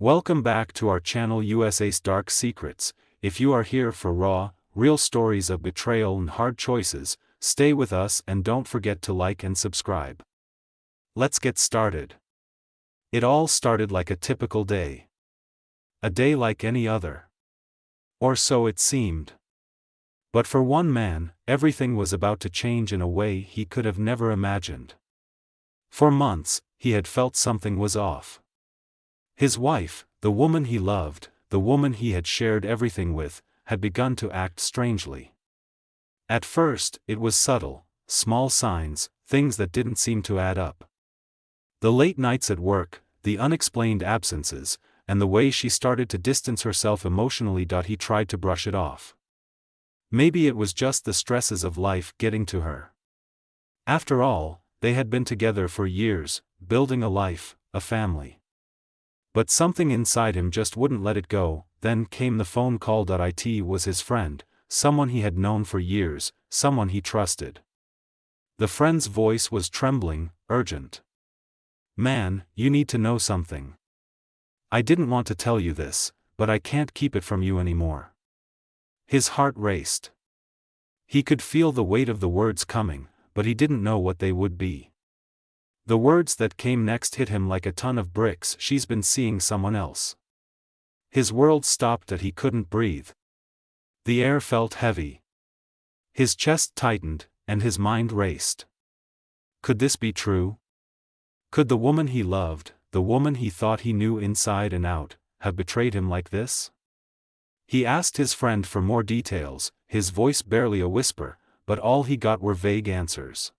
Welcome back to our channel USA's Dark Secrets. If you are here for raw, real stories of betrayal and hard choices, stay with us and don't forget to like and subscribe. Let's get started. It all started like a typical day. A day like any other. Or so it seemed. But for one man, everything was about to change in a way he could have never imagined. For months, he had felt something was off. His wife, the woman he loved, the woman he had shared everything with, had begun to act strangely. At first, it was subtle, small signs, things that didn't seem to add up. The late nights at work, the unexplained absences, and the way she started to distance herself emotionally. He tried to brush it off. Maybe it was just the stresses of life getting to her. After all, they had been together for years, building a life, a family. But something inside him just wouldn't let it go. Then came the phone call. It was his friend, someone he had known for years, someone he trusted. The friend's voice was trembling, urgent. "Man, you need to know something. I didn't want to tell you this, but I can't keep it from you anymore." His heart raced. He could feel the weight of the words coming, but he didn't know what they would be. The words that came next hit him like a ton of bricks. "She's been seeing someone else." His world stopped. He couldn't breathe. The air felt heavy. His chest tightened, and his mind raced. Could this be true? Could the woman he loved, the woman he thought he knew inside and out, have betrayed him like this? He asked his friend for more details, his voice barely a whisper, but all he got were vague answers.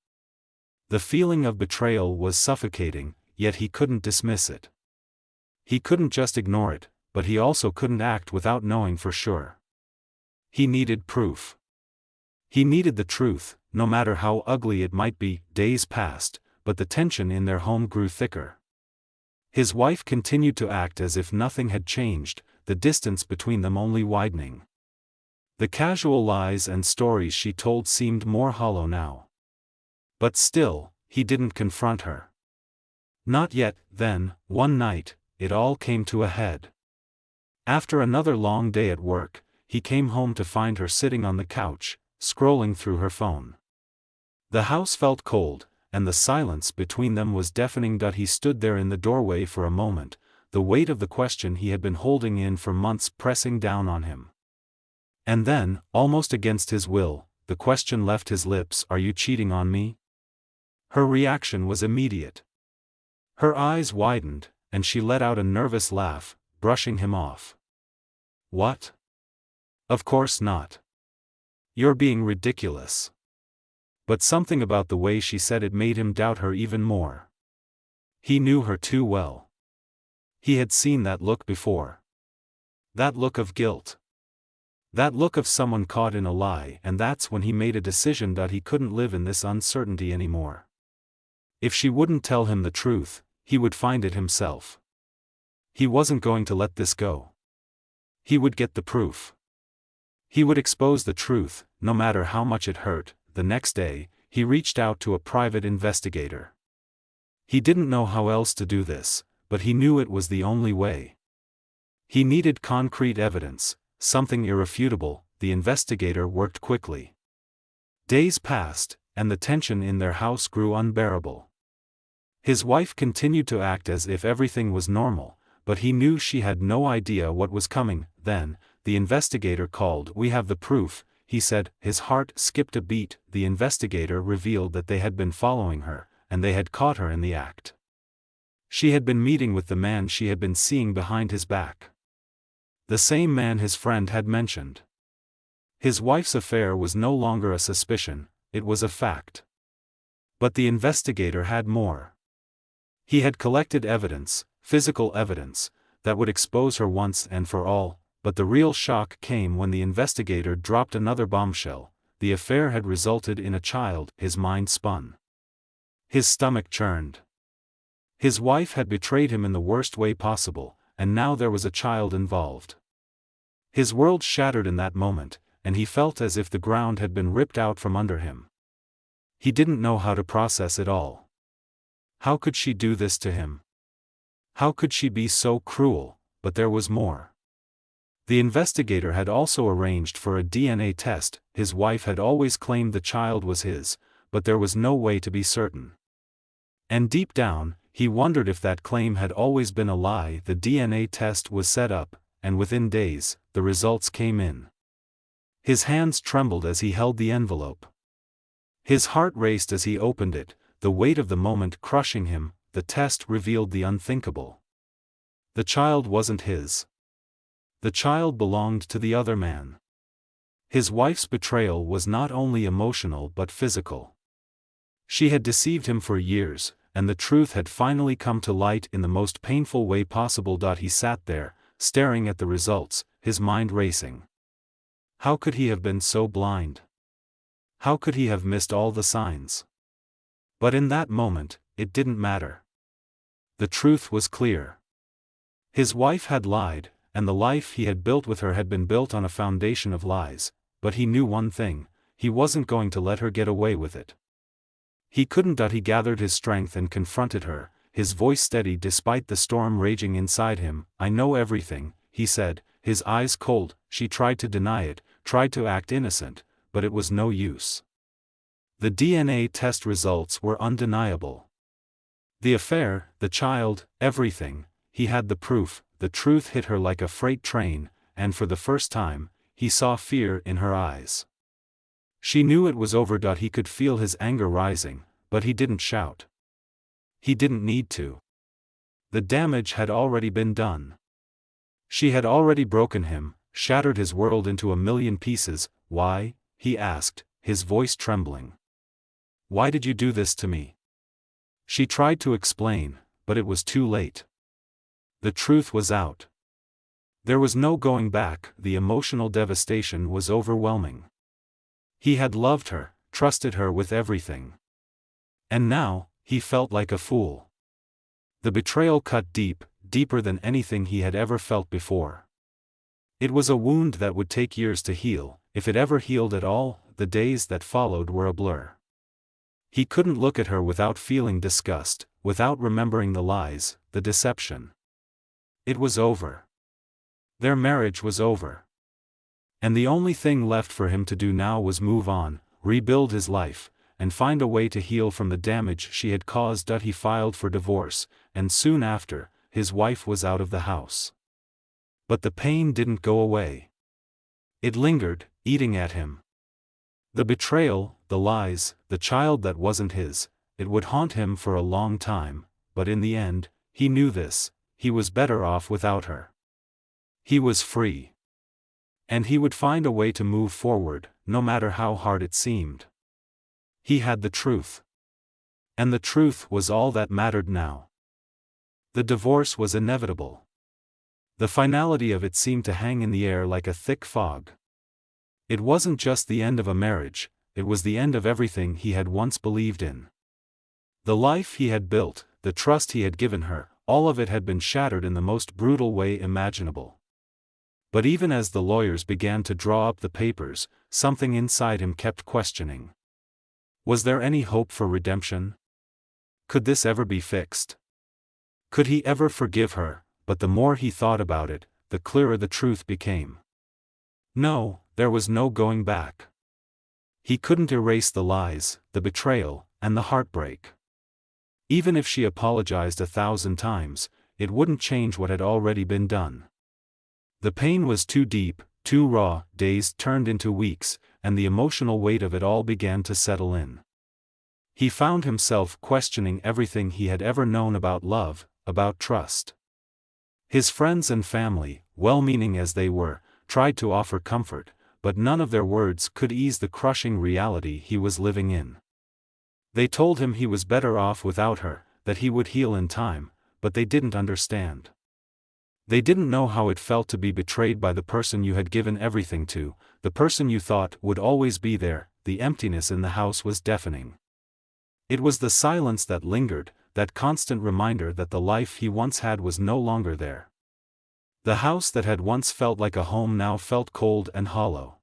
The feeling of betrayal was suffocating, yet he couldn't dismiss it. He couldn't just ignore it, but he also couldn't act without knowing for sure. He needed proof. He needed the truth, no matter how ugly it might be. Days passed, but the tension in their home grew thicker. His wife continued to act as if nothing had changed, the distance between them only widening. The casual lies and stories she told seemed more hollow now. But still, he didn't confront her. Not yet. Then, one night, it all came to a head. After another long day at work, he came home to find her sitting on the couch, scrolling through her phone. The house felt cold, and the silence between them was deafening. He stood there in the doorway for a moment, the weight of the question he had been holding in for months pressing down on him. And then, almost against his will, the question left his lips. "Are you cheating on me?" Her reaction was immediate. Her eyes widened, and she let out a nervous laugh, brushing him off. "What? Of course not. You're being ridiculous." But something about the way she said it made him doubt her even more. He knew her too well. He had seen that look before. That look of guilt. That look of someone caught in a lie, and that's when he made a decision that he couldn't live in this uncertainty anymore. If she wouldn't tell him the truth, he would find it himself. He wasn't going to let this go. He would get the proof. He would expose the truth, no matter how much it hurt. The next day, he reached out to a private investigator. He didn't know how else to do this, but he knew it was the only way. He needed concrete evidence, something irrefutable. The investigator worked quickly. Days passed, and the tension in their house grew unbearable. His wife continued to act as if everything was normal, but he knew she had no idea what was coming. Then, the investigator called. "We have the proof," he said. His heart skipped a beat. The investigator revealed that they had been following her, and they had caught her in the act. She had been meeting with the man she had been seeing behind his back. The same man his friend had mentioned. His wife's affair was no longer a suspicion, it was a fact. But the investigator had more. He had collected evidence, physical evidence, that would expose her once and for all. But the real shock came when the investigator dropped another bombshell. The affair had resulted in a child. His mind spun. His stomach churned. His wife had betrayed him in the worst way possible, and now there was a child involved. His world shattered in that moment, and he felt as if the ground had been ripped out from under him. He didn't know how to process it all. How could she do this to him? How could she be so cruel, but there was more. The investigator had also arranged for a DNA test. His wife had always claimed the child was his, but there was no way to be certain. And deep down, he wondered if that claim had always been a lie. The DNA test was set up, and within days, the results came in. His hands trembled as he held the envelope. His heart raced as he opened it, the weight of the moment crushing him. The test revealed the unthinkable. The child wasn't his. The child belonged to the other man. His wife's betrayal was not only emotional but physical. She had deceived him for years, and the truth had finally come to light in the most painful way possible. He sat there, staring at the results, his mind racing. How could he have been so blind? How could he have missed all the signs? But in that moment, it didn't matter. The truth was clear. His wife had lied, and the life he had built with her had been built on a foundation of lies, but he knew one thing: he wasn't going to let her get away with it. He couldn't. He gathered his strength and confronted her, his voice steady despite the storm raging inside him. "I know everything," he said, his eyes cold. She tried to deny it, tried to act innocent, but it was no use. The DNA test results were undeniable. The affair, the child, everything. He had the proof. The truth hit her like a freight train, and for the first time, he saw fear in her eyes. She knew it was over. He could feel his anger rising, but he didn't shout. He didn't need to. The damage had already been done. She had already broken him, shattered his world into a million pieces. "Why?" he asked, his voice trembling. "Why did you do this to me?" She tried to explain, but it was too late. The truth was out. There was no going back. The emotional devastation was overwhelming. He had loved her, trusted her with everything. And now, he felt like a fool. The betrayal cut deep, deeper than anything he had ever felt before. It was a wound that would take years to heal, if it ever healed at all. The days that followed were a blur. He couldn't look at her without feeling disgust, without remembering the lies, the deception. It was over. Their marriage was over. And the only thing left for him to do now was move on, rebuild his life, and find a way to heal from the damage she had caused. He filed for divorce, and soon after, his wife was out of the house. But the pain didn't go away. It lingered, eating at him. The betrayal, the lies, the child that wasn't his, it would haunt him for a long time, but in the end, he knew this: he was better off without her. He was free. And he would find a way to move forward, no matter how hard it seemed. He had the truth. And the truth was all that mattered now. The divorce was inevitable. The finality of it seemed to hang in the air like a thick fog. It wasn't just the end of a marriage, it was the end of everything he had once believed in. The life he had built, the trust he had given her, all of it had been shattered in the most brutal way imaginable. But even as the lawyers began to draw up the papers, something inside him kept questioning. Was there any hope for redemption? Could this ever be fixed? Could he ever forgive her? But the more he thought about it, the clearer the truth became. No, there was no going back. He couldn't erase the lies, the betrayal, and the heartbreak. Even if she apologized 1,000 times, it wouldn't change what had already been done. The pain was too deep, too raw. Days turned into weeks, and the emotional weight of it all began to settle in. He found himself questioning everything he had ever known about love, about trust. His friends and family, well-meaning as they were, tried to offer comfort, but none of their words could ease the crushing reality he was living in. They told him he was better off without her, that he would heal in time, but they didn't understand. They didn't know how it felt to be betrayed by the person you had given everything to, the person you thought would always be there. The emptiness in the house was deafening. It was the silence that lingered, that constant reminder that the life he once had was no longer there. The house that had once felt like a home now felt cold and hollow.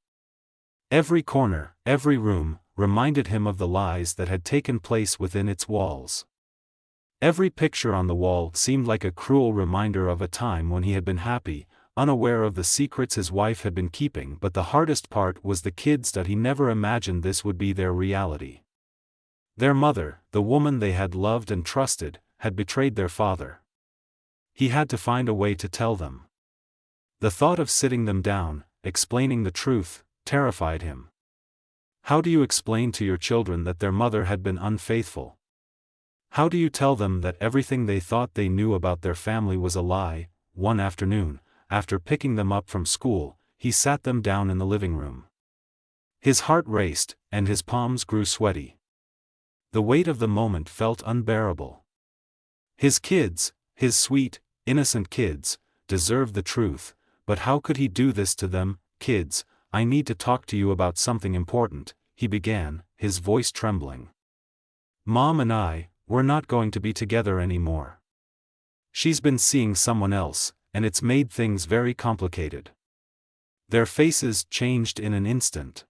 Every corner, every room, reminded him of the lies that had taken place within its walls. Every picture on the wall seemed like a cruel reminder of a time when he had been happy, unaware of the secrets his wife had been keeping. But the hardest part was the kids, that he never imagined this would be their reality. Their mother, the woman they had loved and trusted, had betrayed their father. He had to find a way to tell them. The thought of sitting them down, explaining the truth, terrified him. How do you explain to your children that their mother had been unfaithful? How do you tell them that everything they thought they knew about their family was a lie? One afternoon, after picking them up from school, he sat them down in the living room. His heart raced, and his palms grew sweaty. The weight of the moment felt unbearable. His kids, his sweet, innocent kids, deserved the truth, but how could he do this to them? Kids, I need to talk to you about something important, he began, his voice trembling. Mom and we're not going to be together anymore. She's been seeing someone else, and it's made things very complicated. Their faces changed in an instant.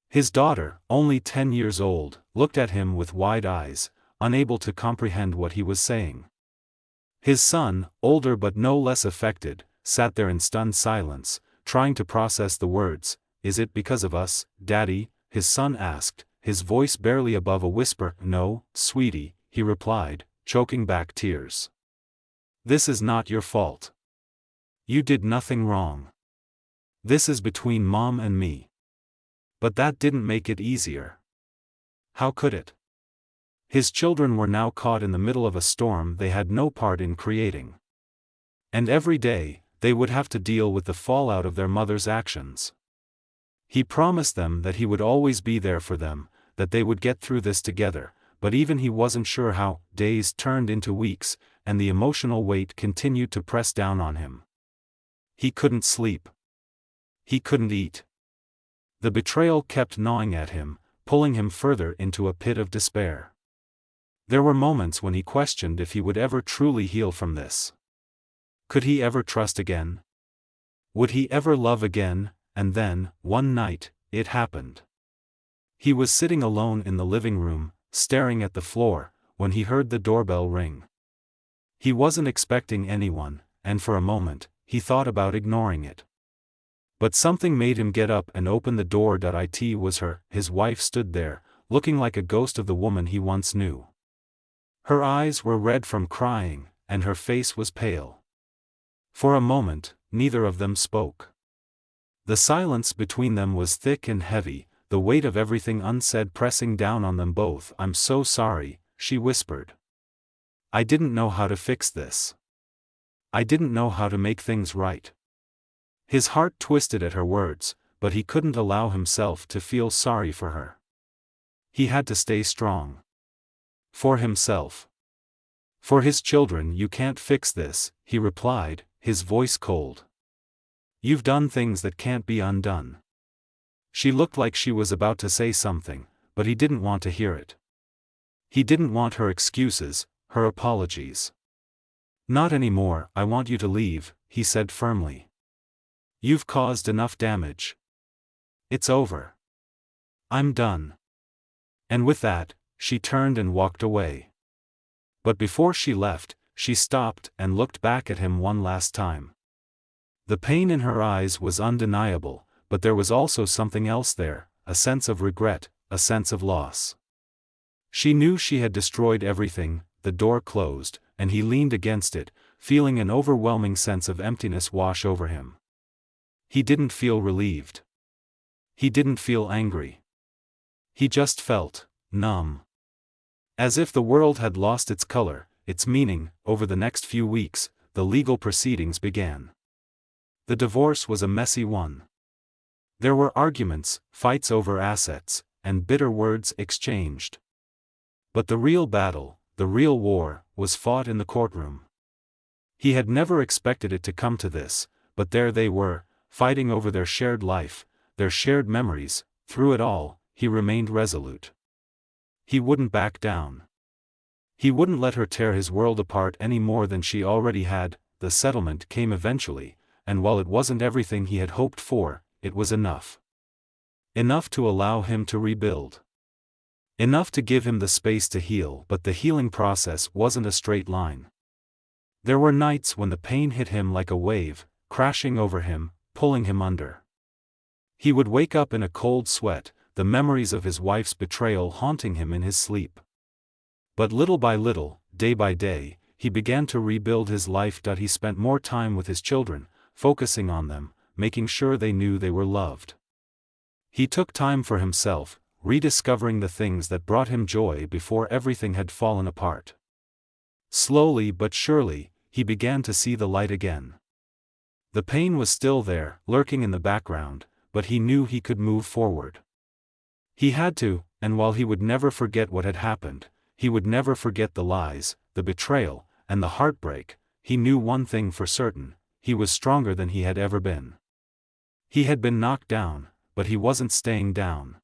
His daughter, only 10 years old, looked at him with wide eyes, unable to comprehend what he was saying. His son, older but no less affected, sat there in stunned silence, trying to process the words. Is it because of us, Daddy? His son asked, his voice barely above a whisper. No, sweetie, he replied, choking back tears. This is not your fault. You did nothing wrong. This is between Mom and me. But that didn't make it easier. How could it? His children were now caught in the middle of a storm they had no part in creating. And every day, they would have to deal with the fallout of their mother's actions. He promised them that he would always be there for them, that they would get through this together, but even he wasn't sure how. Days turned into weeks, and the emotional weight continued to press down on him. He couldn't sleep. He couldn't eat. The betrayal kept gnawing at him, pulling him further into a pit of despair. There were moments when he questioned if he would ever truly heal from this. Could he ever trust again? Would he ever love again? And then, one night, it happened. He was sitting alone in the living room, staring at the floor, when he heard the doorbell ring. He wasn't expecting anyone, and for a moment, he thought about ignoring it. But something made him get up and open the door. It was her. His wife stood there, looking like a ghost of the woman he once knew. Her eyes were red from crying, and her face was pale. For a moment, neither of them spoke. The silence between them was thick and heavy, the weight of everything unsaid pressing down on them both. I'm so sorry, she whispered. I didn't know how to fix this. I didn't know how to make things right. His heart twisted at her words, but he couldn't allow himself to feel sorry for her. He had to stay strong. For himself. For his children. You can't fix this, he replied, his voice cold. You've done things that can't be undone. She looked like she was about to say something, but he didn't want to hear it. He didn't want her excuses, her apologies. Not anymore. I want you to leave, he said firmly. You've caused enough damage. It's over. I'm done. And with that, she turned and walked away. But before she left, she stopped and looked back at him one last time. The pain in her eyes was undeniable, but there was also something else there, a sense of regret, a sense of loss. She knew she had destroyed everything. The door closed, and he leaned against it, feeling an overwhelming sense of emptiness wash over him. He didn't feel relieved. He didn't feel angry. He just felt numb. As if the world had lost its color, its meaning. Over the next few weeks, the legal proceedings began. The divorce was a messy one. There were arguments, fights over assets, and bitter words exchanged. But the real battle, the real war, was fought in the courtroom. He had never expected it to come to this, but there they were, fighting over their shared life, their shared memories. Through it all, he remained resolute. He wouldn't back down. He wouldn't let her tear his world apart any more than she already had. The settlement came eventually, and while it wasn't everything he had hoped for, it was enough. Enough to allow him to rebuild. Enough to give him the space to heal, but the healing process wasn't a straight line. There were nights when the pain hit him like a wave, crashing over him, pulling him under. He would wake up in a cold sweat, the memories of his wife's betrayal haunting him in his sleep. But little by little, day by day, he began to rebuild his life. He spent more time with his children, focusing on them, making sure they knew they were loved. He took time for himself, rediscovering the things that brought him joy before everything had fallen apart. Slowly but surely, he began to see the light again. The pain was still there, lurking in the background, but he knew he could move forward. He had to, and while he would never forget what had happened, he would never forget the lies, the betrayal, and the heartbreak. He knew one thing for certain: he was stronger than he had ever been. He had been knocked down, but he wasn't staying down.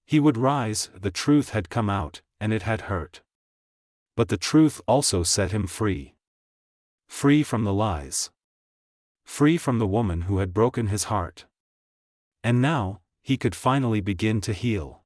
He would rise. The truth had come out, and it had hurt. But the truth also set him free. Free from the lies. Free from the woman who had broken his heart. And now, he could finally begin to heal.